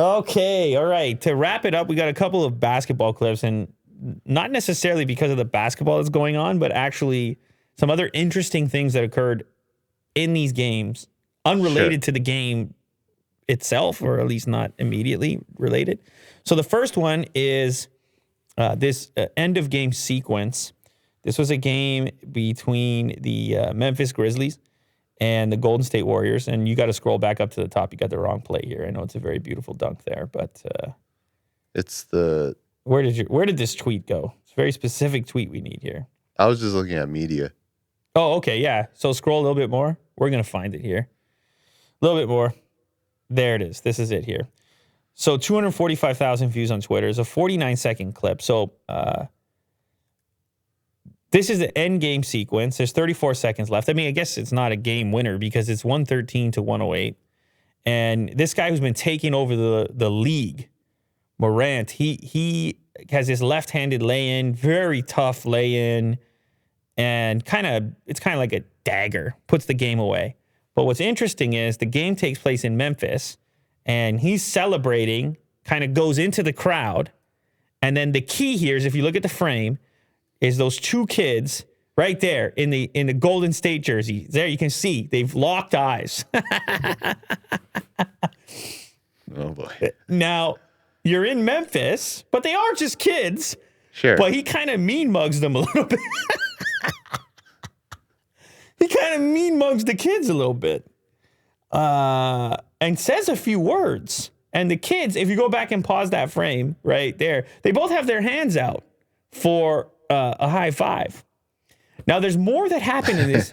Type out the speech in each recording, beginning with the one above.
Okay, all right. To wrap it up, we got a couple of basketball clips, and not necessarily because of the basketball that's going on, but actually some other interesting things that occurred in these games, unrelated to the game itself, or at least not immediately related. So the first one is this end of game sequence. This was a game between the Memphis Grizzlies and the Golden State Warriors, and you got to scroll back up to the top. You got the wrong play here. I know it's a very beautiful dunk there, but it's the where did this tweet go? It's a very specific tweet we need here. I was just looking at media. Oh, okay, yeah. So scroll a little bit more. We're gonna find it here. A little bit more. There it is. This is it here. So 245,000 views on Twitter. It's a 49-second clip. So this is the end game sequence. There's 34 seconds left. I mean, I guess it's not a game winner because it's 113 to 108. And this guy who's been taking over the league, Morant, he has this left-handed lay-in, very tough lay-in, and it's kind of like a dagger, puts the game away. But what's interesting is the game takes place in Memphis, and he's celebrating, kind of goes into the crowd. And then the key here is, if you look at the frame, is those two kids right there in the Golden State jersey. There you can see they've locked eyes. Oh boy. Now, you're in Memphis, but they are just kids. Sure. But he kind of mean mugs them a little bit. He kind of mean mugs the kids a little bit. And says a few words. And the kids, if you go back and pause that frame right there, they both have their hands out for a high five. Now, there's more that happened in this.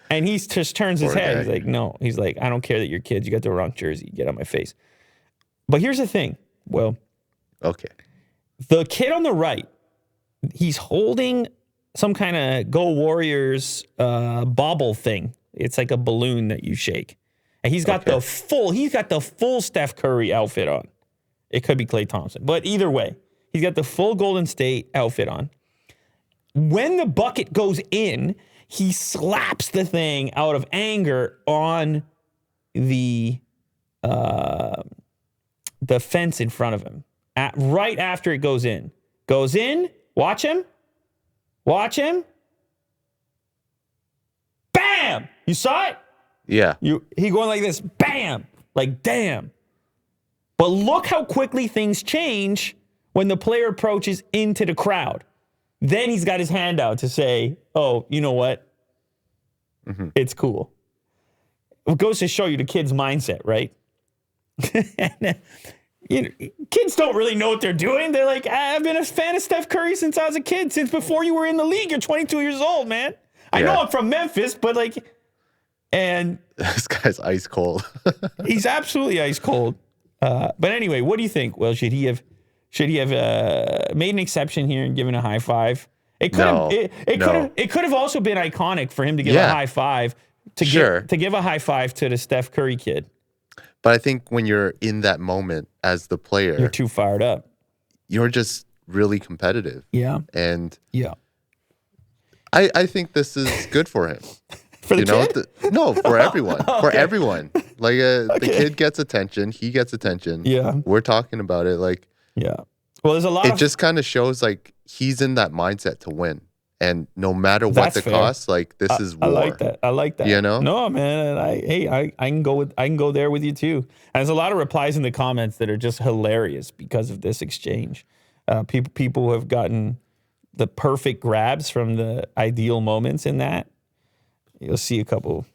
And he just turns his head. He's like, no. He's like, I don't care that you're kids. You got the wrong jersey. Get out of my face. But here's the thing. Well, okay. The kid on the right, he's holding some kind of Go Warriors bobble thing. It's like a balloon that you shake. And he's got the full Steph Curry outfit on. It could be Klay Thompson. But either way, he's got the full Golden State outfit on. When the bucket goes in, he slaps the thing out of anger on the fence in front of him. Right after it goes in. Goes in. Watch him. Watch him. Bam! You saw it? Yeah. He going like this. Bam! Like, damn. But look how quickly things change when the player approaches into the crowd. Then he's got his hand out to say, oh, you know what? Mm-hmm. It's cool. It goes to show you the kid's mindset, right? You know, kids don't really know what they're doing. They're like, I've been a fan of Steph Curry since I was a kid, since before you were in the league. You're 22 years old, man. I know I'm from Memphis, but and this guy's ice cold. He's absolutely ice cold. But anyway, what do you think? Well, should he have made an exception here and given a high five? It could have also been iconic for him to give a high five to give a high five to the Steph Curry kid. But I think when you're in that moment as the player, you're too fired up. You're just really competitive. Yeah. And yeah. I think this is good for him. For the kid? No, for everyone. Okay. For everyone. Like the kid gets attention. He gets attention. Yeah. We're talking about it. Like, yeah. Well, there's a lot. It just kind of shows like he's in that mindset to win. And no matter what the cost, like this is war. I like that. You know? No, man. I can go there with you too. And there's a lot of replies in the comments that are just hilarious because of this exchange. People have gotten the perfect grabs from the ideal moments in that. You'll see a couple.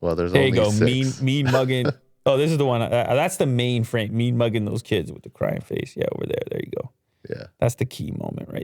Well, there's there only you go. 6. Mean mugging. Oh, this is the one. That's the main frame. Mean mugging those kids with the crying face. Yeah, over there. There you go. Yeah. That's the key moment right